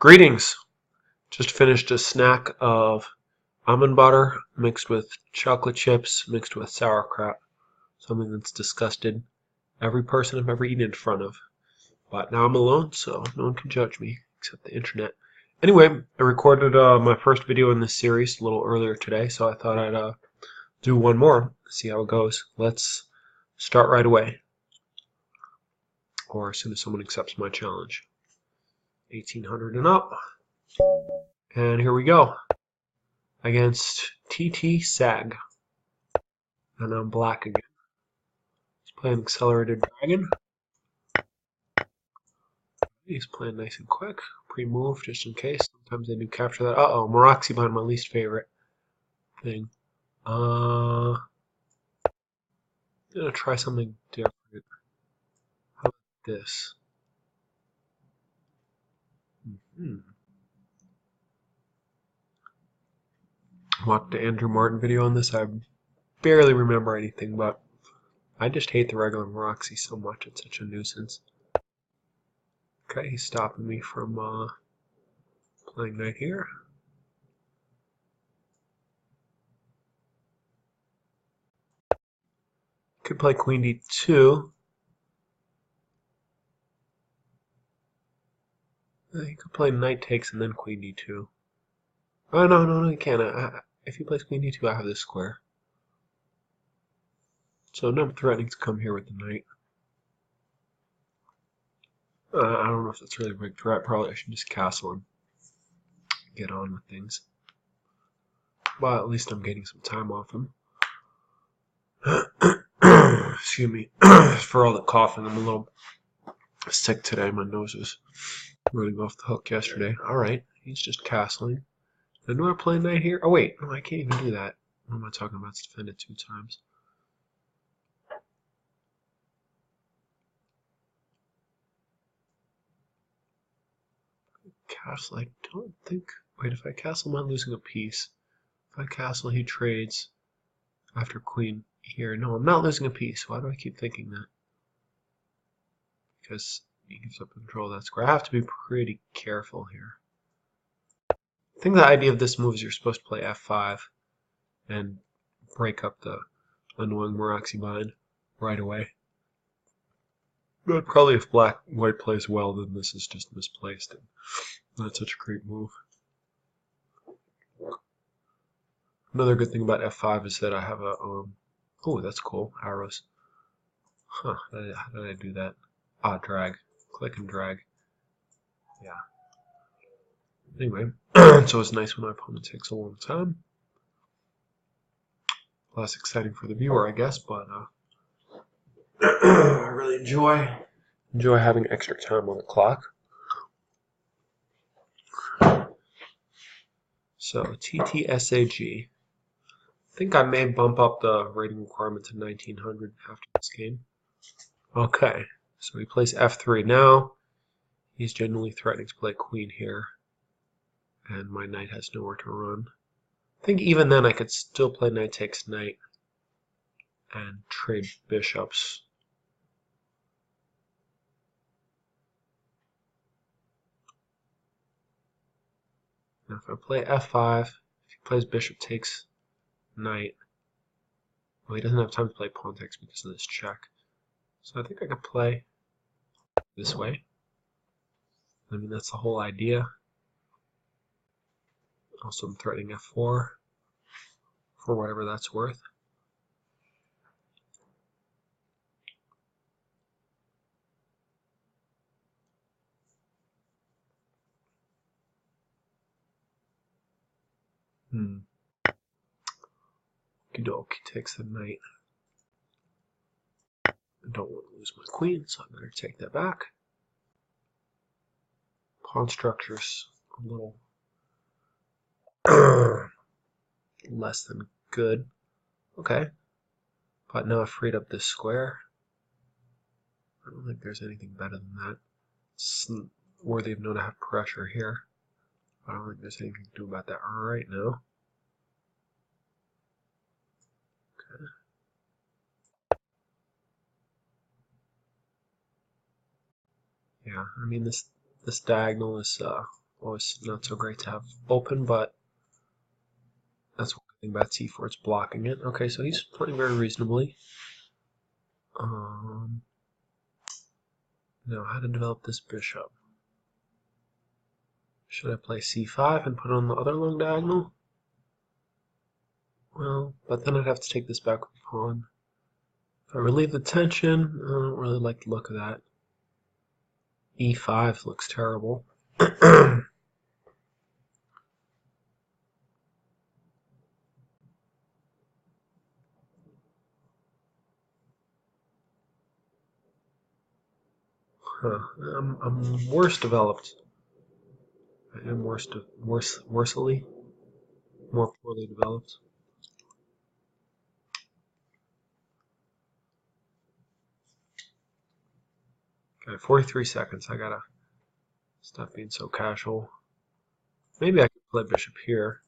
Greetings! Just finished a snack of almond butter mixed with chocolate chips mixed with sauerkraut. Something that's disgusted every person I've ever eaten in front of. But now I'm alone, so no one can judge me except the internet. Anyway, I recorded my first video in this series a little earlier today, so I thought I'd do one more, see how it goes. Let's start right away. Or as soon as someone accepts my challenge. 1800 and up. And here we go. Against TT Sag. And I'm black again. He's playing Accelerated Dragon. He's playing nice and quick. Pre-move just in case. Sometimes they do capture that. Uh-oh, Marcozy behind my least favorite thing. I'm gonna try something different. How about this? Watched the Andrew Martin video on this. I barely remember anything, but I just hate the regular Marcozy so much. It's such a nuisance. Okay, he's stopping me from playing knight here. Could play queen d2. He could play knight takes and then queen d2. Oh, no, he can't. If he plays queen d2, I have this square. So now I'm threatening to come here with the knight. I don't know if that's really a big threat. Probably I should just castle and get on with things. But at least I'm getting some time off him. Excuse me for all the coughing. I'm a little sick today. My nose is running off the hook yesterday. Alright, he's just castling. Then do I play knight here? Oh wait, no, I can't even do that. What am I talking about? It's defended 2 times. Castle, I don't think... Wait, if I castle, I'm not losing a piece. If I castle, he trades after queen here. No, I'm not losing a piece. Why do I keep thinking that? Because he gives up control of that square. I have to be pretty careful here. I think the idea of this move is you're supposed to play f5 and break up the annoying Marcozy bind right away. But probably if white plays well, then this is just misplaced and not such a great move. Another good thing about f5 is that I have a oh, that's cool, arrows. Huh, how did I do that? Ah, drag. Click and drag. Yeah. Anyway, so it's nice when my opponent takes a long time. Less exciting for the viewer, I guess, but I really enjoy having extra time on the clock. So TTSAG. I think I may bump up the rating requirement to 1900 after this game. Okay, so he plays f3 now. He's genuinely threatening to play queen here, and my knight has nowhere to run. I think even then I could still play knight takes knight and trade bishops. Now if I play f5, if he plays bishop takes knight, well, he doesn't have time to play pawn takes because of this check. So I think I could play this way. I mean, that's the whole idea. Also, I'm threatening f4 for whatever that's worth. Okie takes the knight. I don't want to lose my queen, so I better take that back. Pawn structure's a little less than good. Okay. But now I've freed up this square. I don't think there's anything better than that. It's worthy of note to have pressure here. I don't think there's anything to do about that right now. Okay. Yeah, I mean this diagonal is always not so great to have open, but that's one thing about c4, it's blocking it. Okay, so he's playing very reasonably. Now, how to develop this bishop? Should I play c5 and put it on the other long diagonal? Well, but then I'd have to take this back with the pawn. If I relieve the tension, I don't really like the look of that. e5 looks terrible. I'm worse developed. I am worsely, more poorly developed. Okay, 43 seconds. I gotta stop being so casual. Maybe I could play bishop here.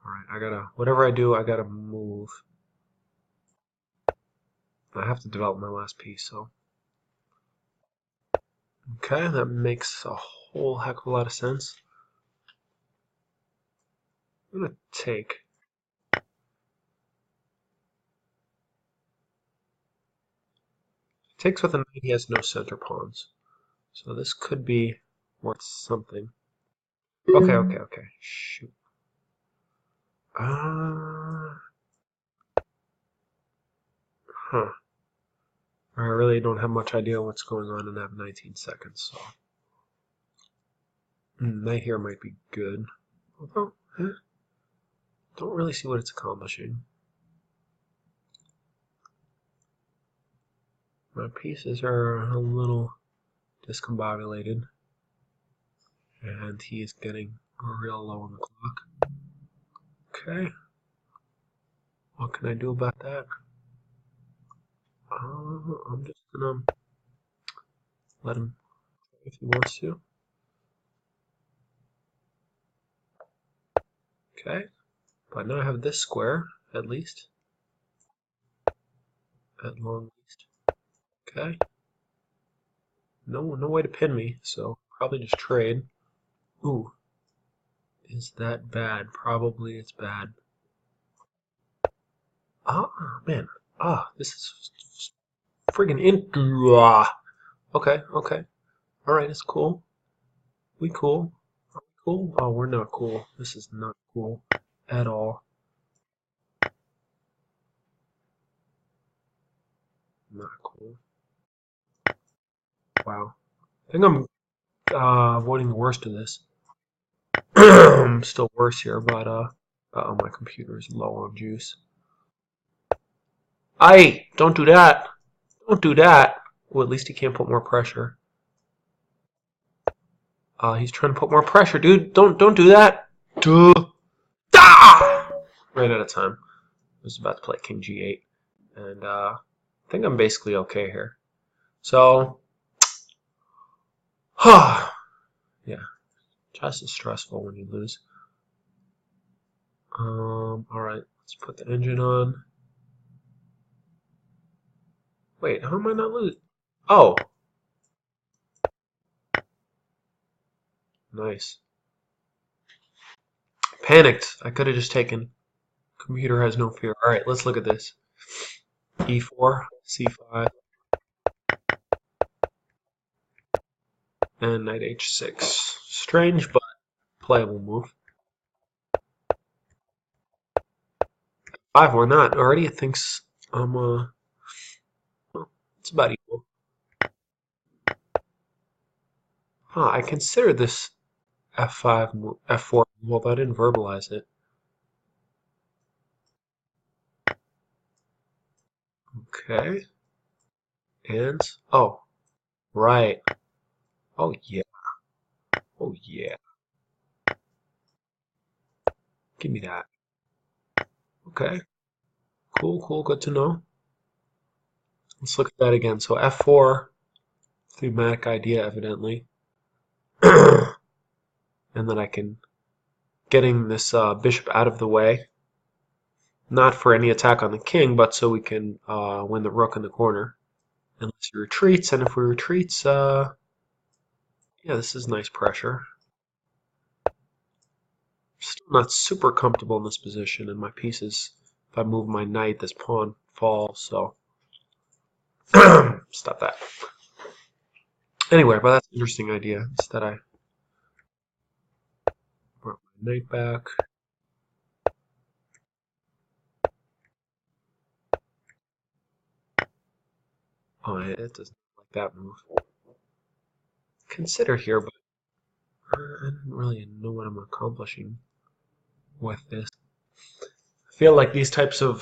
Alright, whatever I do, I gotta move. I have to develop my last piece, so. Okay, that makes a whole heck of a lot of sense. I'm gonna take. Takes with a knight, he has no center pawns. So this could be worth something. Okay. Shoot. Huh. I really don't have much idea what's going on and I have 19 seconds, so. Knight here might be good. Although, don't really see what it's accomplishing. My pieces are a little discombobulated. And he is getting real low on the clock. Okay. What can I do about that? I'm just gonna let him if he wants to. Okay. But now I have this square, at least. At long least. Okay. No way to pin me, so probably just trade. Ooh. Is that bad? Probably it's bad. Man. This is friggin' Okay. Alright, it's cool. We cool. Are we cool? Oh, we're not cool. This is not cool at all. Not cool. Wow. I think I'm avoiding the worst of this. I'm still worse here, but uh-oh, my computer is low on juice. Aye! Don't do that! Don't do that! Well, at least he can't put more pressure. He's trying to put more pressure, dude. Don't do that! Duh! Ah! Right out of time. I was about to play King G8. And I think I'm basically okay here. So, yeah. Chess is stressful when you lose. Alright, let's put the engine on. Wait, how am I not losing? Oh! Nice. Panicked. I could have just taken. Computer has no fear. Alright, let's look at this. E4, C5, and knight H6. Strange, but playable move. 5, why not? Already it thinks I'm, well, it's about equal. I considered this F5, F4 move, but I didn't verbalize it. Okay. And, oh, right. Oh, yeah. Oh, yeah. Give me that. Okay. Cool, good to know. Let's look at that again. So F4, thematic idea, evidently. And then I can, getting this bishop out of the way, not for any attack on the king, but so we can win the rook in the corner. Unless he retreats, and if he retreats, yeah, this is nice pressure. Still not super comfortable in this position, and my pieces, if I move my knight, this pawn falls, so stop that. Anyway, but that's an interesting idea. Instead, I brought my knight back. Oh, it doesn't like that move. Consider here, but I don't really know what I'm accomplishing with this. I feel like these types of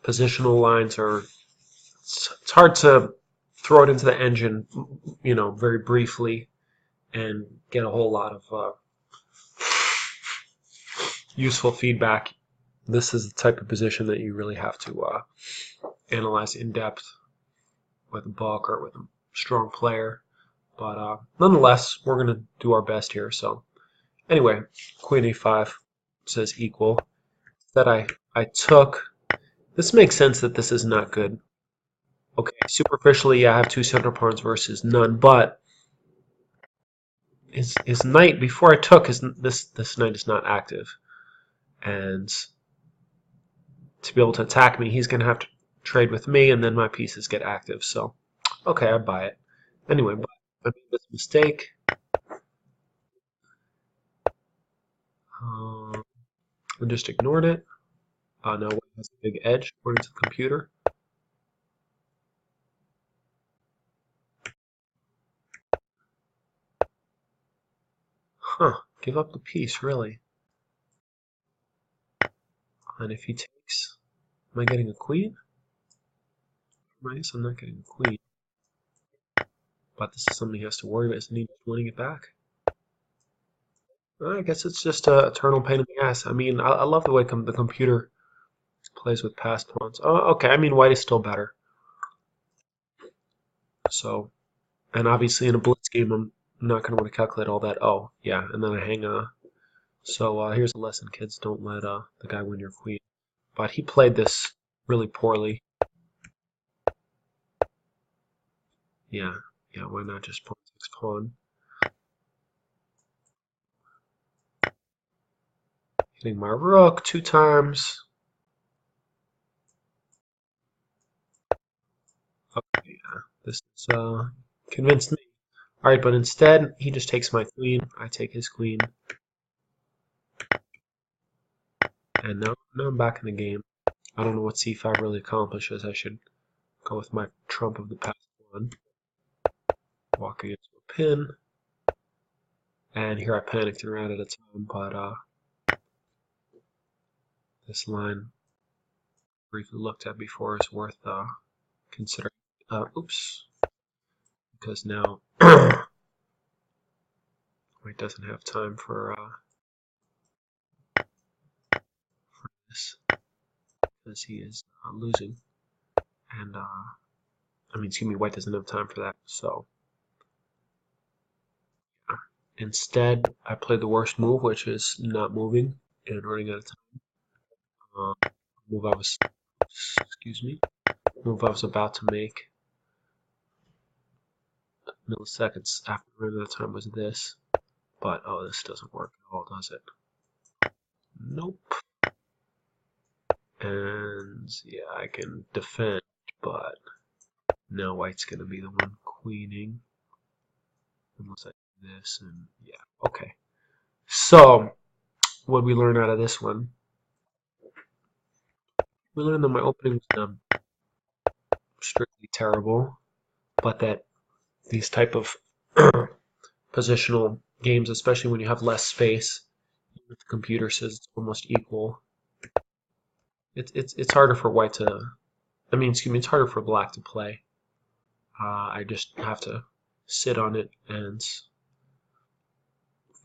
positional lines are, it's hard to throw it into the engine, very briefly and get a whole lot of useful feedback. This is the type of position that you really have to analyze in depth with a book or with a strong player. But nonetheless, we're going to do our best here. So anyway, Queen A5 says equal. That I took. This makes sense that this is not good. Okay, superficially, I have two center pawns versus none, but his knight before I took this knight is not active, and to be able to attack me, he's going to have to trade with me, and then my pieces get active. So, okay, I buy it. Anyway, but I made this mistake. I just ignored it. Now it has a big edge according to the computer. Huh, give up the piece, really. And if he takes, am I getting a queen? I guess I'm not getting a queen. But this is something he has to worry about, isn't he? Winning it back. I guess it's just a eternal pain in the ass. I mean, I love the way the computer plays with passed pawns. Oh, okay. I mean, white is still better. So, and obviously in a blitz game, I'm not going to want to calculate all that. Oh, yeah, and then I hang a. So here's a lesson, kids. Don't let the guy win your queen. But he played this really poorly. Yeah, yeah. Why not just pawn takes pawn? Hitting my rook 2 times. Okay, yeah. This is convinced me. All right, but instead he just takes my queen. I take his queen, and now I'm back in the game. I don't know what c5 really accomplishes. I should go with my trump of the past one. Walking into a pin. And here I panicked and ran out of time, but this line briefly looked at before is worth considering. Oops, because now White doesn't have time for this, because he is losing. And, I mean, excuse me, White doesn't have time for that. So instead, I played the worst move, which is not moving and running out of time. Move I was, excuse me, move I was about to make milliseconds after running out of time was this. But, oh, this doesn't work at all, does it? Nope. And, yeah, I can defend, but now White's going to be the one queening. Unless I do this, and yeah, okay. So, what did we learn out of this one? We learned that my opening was strictly terrible, but that these type of positional games, especially when you have less space, the computer says it's almost equal. It's harder for white to, I mean, excuse me, it's harder for black to play. I just have to sit on it and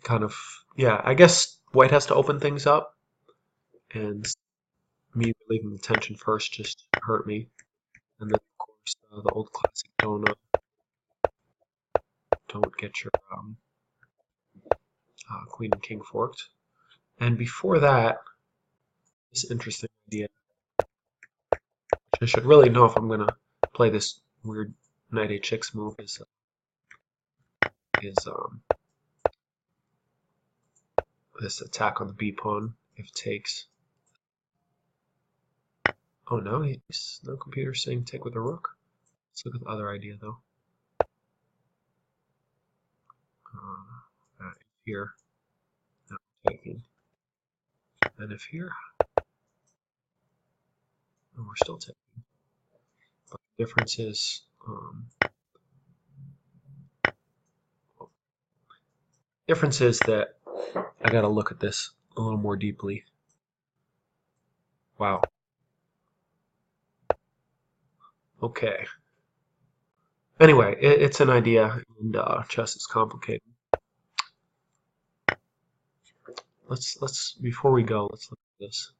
kind of, yeah, I guess white has to open things up, and me relieving the tension first just hurt me. And then, of course, the old classic don't get your queen and king forked. And before that, this interesting idea. I should really know if I'm gonna play this weird knight h6 move is this attack on the b pawn if it takes. Oh no, no computer's saying take with a rook. Let's look at the other idea though. If here, no, taking, and if here, no, we're still taking. But the difference is, that I gotta look at this a little more deeply. Wow. Okay. Anyway, it's an idea, and chess is complicated. Let's before we go, let's look at this.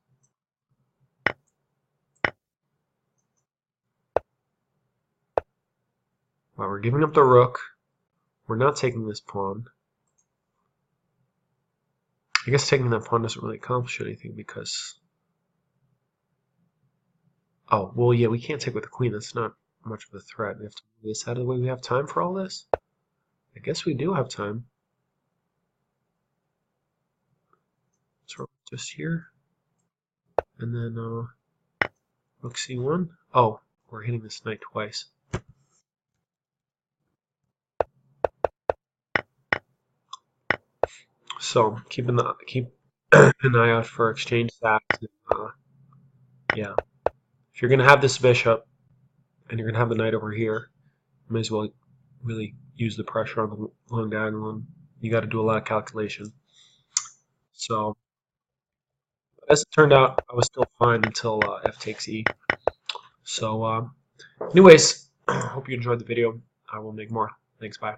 Wow, we're giving up the rook. We're not taking this pawn. I guess taking that pawn doesn't really accomplish anything because... Oh, well, yeah, we can't take with the queen. That's not much of a threat. We have to move this out of the way. We have time for all this? I guess we do have time. So just here. And then rook c1. Oh, we're hitting this knight twice. So keep an eye out for exchange sacks. Yeah, if you're gonna have this bishop and you're gonna have the knight over here, you may as well really use the pressure on the long diagonal. You got to do a lot of calculation. So as it turned out, I was still fine until f takes e. So anyways, hope you enjoyed the video. I will make more. Thanks, bye.